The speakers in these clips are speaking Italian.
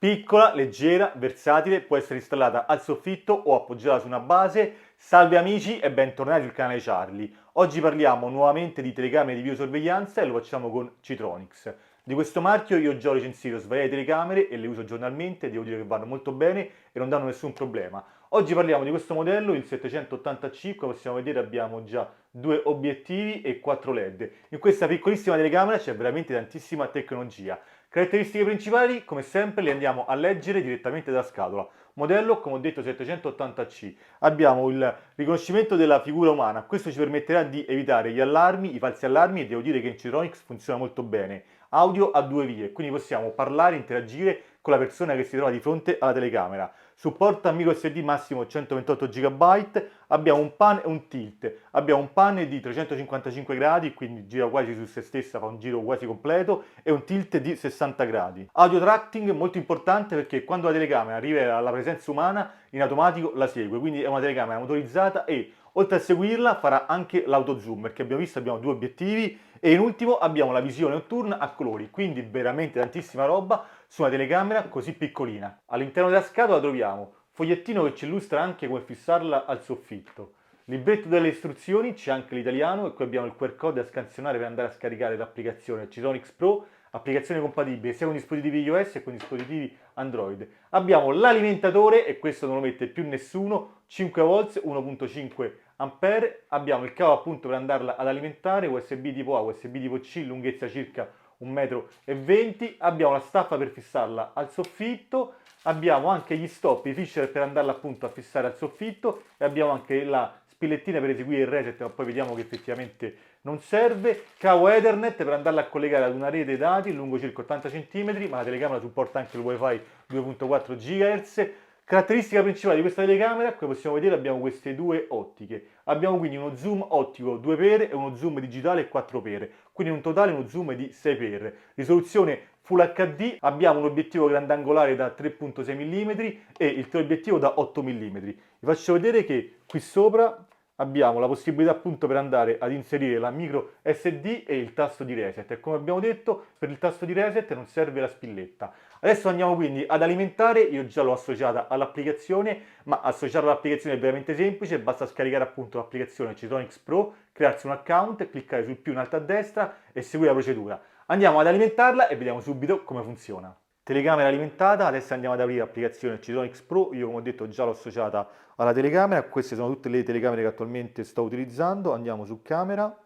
Piccola, leggera, versatile, può essere installata al soffitto o appoggiata su una base. Salve amici e bentornati sul canale Charlie. Oggi parliamo nuovamente di telecamere di videosorveglianza e lo facciamo con Citronics. Di questo marchio io già ho recensito svariate telecamere e le uso giornalmente, devo dire che vanno molto bene e non danno nessun problema. Oggi parliamo di questo modello, il 780C, come possiamo vedere abbiamo già due obiettivi e 4 LED. In questa piccolissima telecamera c'è veramente tantissima tecnologia. Caratteristiche principali, come sempre, le andiamo a leggere direttamente dalla scatola. Modello, come ho detto, 780C. Abbiamo il riconoscimento della figura umana. Questo ci permetterà di evitare gli allarmi, i falsi allarmi e devo dire che in Citronics funziona molto bene. Audio a due vie, quindi possiamo parlare, interagire con la persona che si trova di fronte alla telecamera. Supporta micro SD massimo 128 GB, abbiamo un pan e un tilt, abbiamo un pan di 355 gradi, quindi gira quasi su se stessa, fa un giro quasi completo, e un tilt di 60 gradi. Audio tracking molto importante perché quando la telecamera rivela la presenza umana, in automatico la segue, quindi è una telecamera motorizzata e oltre a seguirla farà anche l'auto zoom, perché abbiamo visto abbiamo due obiettivi e in ultimo abbiamo la visione notturna a colori, quindi veramente tantissima roba su una telecamera così piccolina. All'interno della scatola troviamo fogliettino che ci illustra anche come fissarla al soffitto. Libretto delle istruzioni, c'è anche l'italiano e qui abbiamo il QR code da scansionare per andare a scaricare l'applicazione Citronics Pro, applicazione compatibile sia con dispositivi iOS che con dispositivi Android. Abbiamo l'alimentatore e questo non lo mette più nessuno, 5 volts, 1.5 ampere, abbiamo il cavo appunto per andarla ad alimentare, USB tipo A, USB tipo C, lunghezza circa 1,20 m, abbiamo la staffa per fissarla al soffitto, abbiamo anche gli stop, i fisher per andarla appunto a fissare al soffitto e abbiamo anche la spillettina per eseguire il reset, ma poi vediamo che effettivamente non serve, cavo Ethernet per andarla a collegare ad una rete dati lungo circa 80 cm, ma la telecamera supporta anche il Wi-Fi 2.4 GHz. Caratteristica principale di questa telecamera, come possiamo vedere abbiamo queste due ottiche. Abbiamo quindi uno zoom ottico 2x e uno zoom digitale 4x, quindi un totale uno zoom di 6x. Risoluzione Full HD, abbiamo un obiettivo grandangolare da 3.6 mm e il teleobiettivo da 8 mm. Vi faccio vedere che qui sopra abbiamo la possibilità appunto per andare ad inserire la micro SD e il tasto di reset e come abbiamo detto per il tasto di reset non serve la spilletta. Adesso andiamo quindi ad alimentare, io già l'ho associata all'applicazione, ma associarla all'applicazione è veramente semplice, basta scaricare appunto l'applicazione Citronics Pro, crearsi un account, cliccare sul più in alto a destra e seguire la procedura. Andiamo ad alimentarla e vediamo subito come funziona. Telecamera alimentata, adesso andiamo ad aprire l'applicazione Citronics Pro, io come ho detto già l'ho associata alla telecamera, queste sono tutte le telecamere che attualmente sto utilizzando, andiamo su camera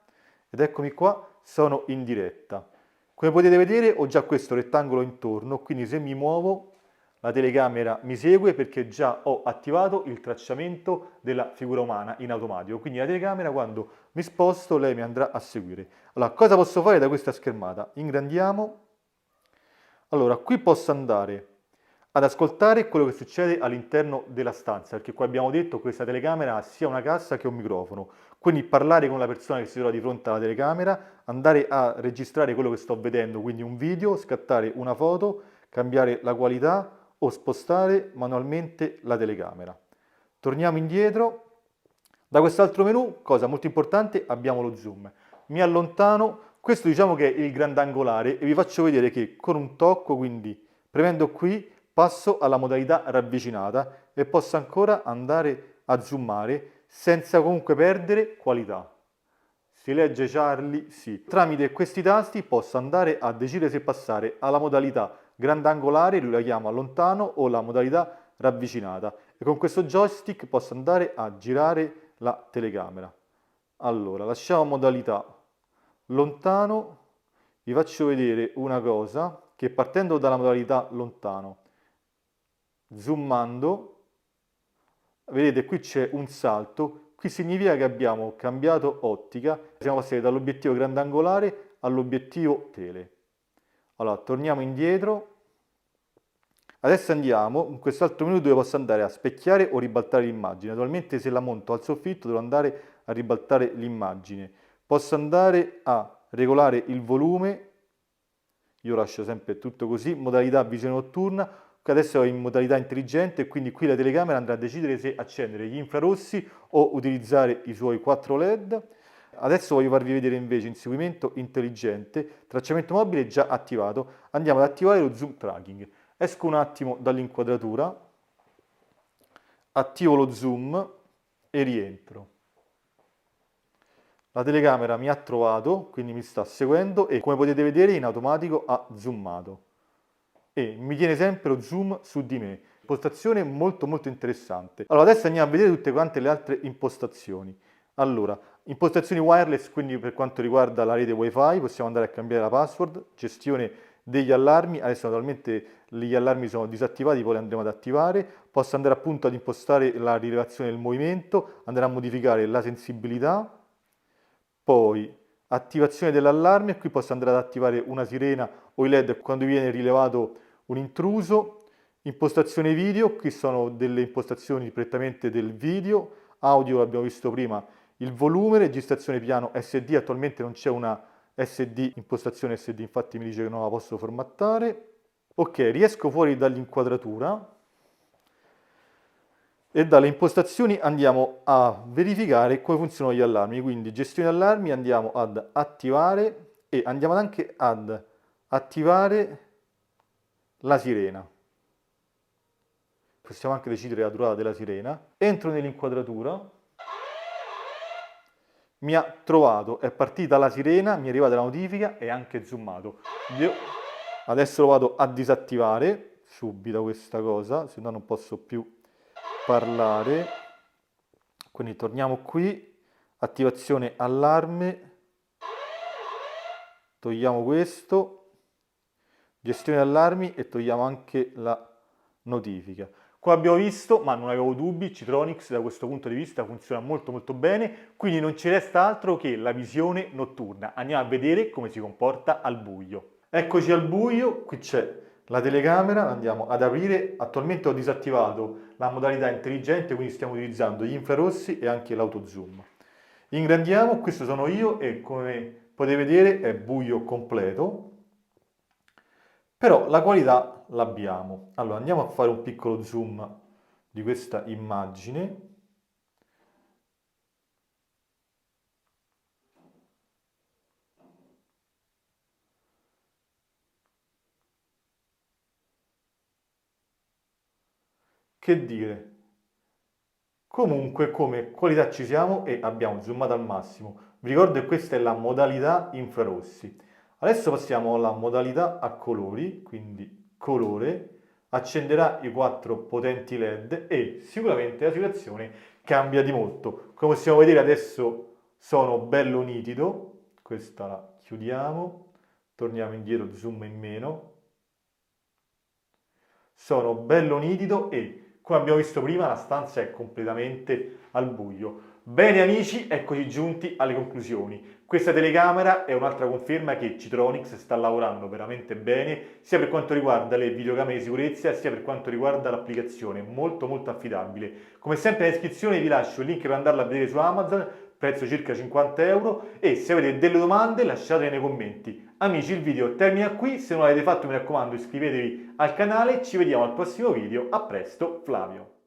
ed eccomi qua, sono in diretta. Come potete vedere ho già questo rettangolo intorno, quindi se mi muovo la telecamera mi segue perché già ho attivato il tracciamento della figura umana in automatico, quindi la telecamera quando mi sposto lei mi andrà a seguire. Allora, cosa posso fare da questa schermata? Ingrandiamo. Allora, qui posso andare ad ascoltare quello che succede all'interno della stanza, perché qua abbiamo detto che questa telecamera ha sia una cassa che un microfono, quindi parlare con la persona che si trova di fronte alla telecamera, andare a registrare quello che sto vedendo, quindi un video, scattare una foto, cambiare la qualità o spostare manualmente la telecamera. Torniamo indietro. Da quest'altro menu, cosa molto importante, abbiamo lo zoom. Mi allontano, questo diciamo che è il grandangolare e vi faccio vedere che con un tocco, quindi premendo qui, passo alla modalità ravvicinata e posso ancora andare a zoomare senza comunque perdere qualità. Si legge Charlie? Sì. Tramite questi tasti posso andare a decidere se passare alla modalità grandangolare, lui la chiama lontano, o la modalità ravvicinata. E con questo joystick posso andare a girare la telecamera. Allora, lasciamo modalità lontano, vi faccio vedere una cosa, che partendo dalla modalità lontano, zoomando, vedete qui c'è un salto, qui significa che abbiamo cambiato ottica, siamo passati dall'obiettivo grandangolare all'obiettivo tele. Allora, torniamo indietro, adesso andiamo in quest'altro menu dove posso andare a specchiare o ribaltare l'immagine, naturalmente se la monto al soffitto devo andare a ribaltare l'immagine, posso andare a regolare il volume, io lascio sempre tutto così, modalità visione notturna, adesso è in modalità intelligente e quindi qui la telecamera andrà a decidere se accendere gli infrarossi o utilizzare i suoi 4 LED. Adesso voglio farvi vedere invece inseguimento intelligente, tracciamento mobile già attivato, andiamo ad attivare lo zoom tracking. Esco un attimo dall'inquadratura, attivo lo zoom e rientro. La telecamera mi ha trovato, quindi mi sta seguendo e come potete vedere in automatico ha zoomato e mi tiene sempre lo zoom su di me. Impostazione molto molto interessante. Allora adesso andiamo a vedere tutte quante le altre impostazioni. Allora, impostazioni wireless, quindi per quanto riguarda la rete wifi possiamo andare a cambiare la password, gestione degli allarmi, adesso naturalmente gli allarmi sono disattivati, poi li andremo ad attivare, posso andare appunto ad impostare la rilevazione del movimento, andare a modificare la sensibilità, poi attivazione dell'allarme, qui posso andare ad attivare una sirena o i LED quando viene rilevato un intruso, impostazione video, qui sono delle impostazioni prettamente del video, audio l'abbiamo visto prima, il volume, registrazione piano SD, attualmente non c'è una SD, impostazione SD, infatti mi dice che non la posso formattare. Ok, riesco fuori dall'inquadratura e dalle impostazioni andiamo a verificare come funzionano gli allarmi, quindi gestione allarmi andiamo ad attivare e andiamo anche ad attivare la sirena. Possiamo anche decidere la durata della sirena. Entro nell'inquadratura, mi ha trovato, è partita la sirena, mi è arrivata la notifica e anche zoomato. Io adesso lo vado a disattivare subito questa cosa, se no non posso più parlare. Quindi torniamo qui, attivazione allarme, togliamo questo, gestione allarmi e togliamo anche la notifica. Come abbiamo visto, ma non avevo dubbi, Citronics da questo punto di vista funziona molto molto bene, quindi non ci resta altro che la visione notturna. Andiamo a vedere come si comporta al buio. Eccoci al buio, qui c'è la telecamera, andiamo ad aprire, attualmente ho disattivato la modalità intelligente, quindi stiamo utilizzando gli infrarossi e anche l'autozoom. Ingrandiamo, questo sono io e come potete vedere è buio completo, però la qualità l'abbiamo. Allora andiamo a fare un piccolo zoom di questa immagine. Che dire? Comunque come qualità ci siamo e abbiamo zoomato al massimo. Vi ricordo che questa è la modalità infrarossi. Adesso passiamo alla modalità a colori, quindi colore, accenderà i 4 potenti LED e sicuramente la situazione cambia di molto. Come possiamo vedere adesso sono bello nitido, questa la chiudiamo, torniamo indietro, zoom in meno, sono bello nitido e come abbiamo visto prima la stanza è completamente al buio. Bene amici, eccoci giunti alle conclusioni. Questa telecamera è un'altra conferma che Citronics sta lavorando veramente bene, sia per quanto riguarda le videocamere di sicurezza, sia per quanto riguarda l'applicazione, molto molto affidabile. Come sempre nella descrizione vi lascio il link per andarla a vedere su Amazon, prezzo circa 50 euro, e se avete delle domande lasciatele nei commenti. Amici, il video termina qui, se non l'avete fatto mi raccomando iscrivetevi al canale, ci vediamo al prossimo video, a presto, Flavio.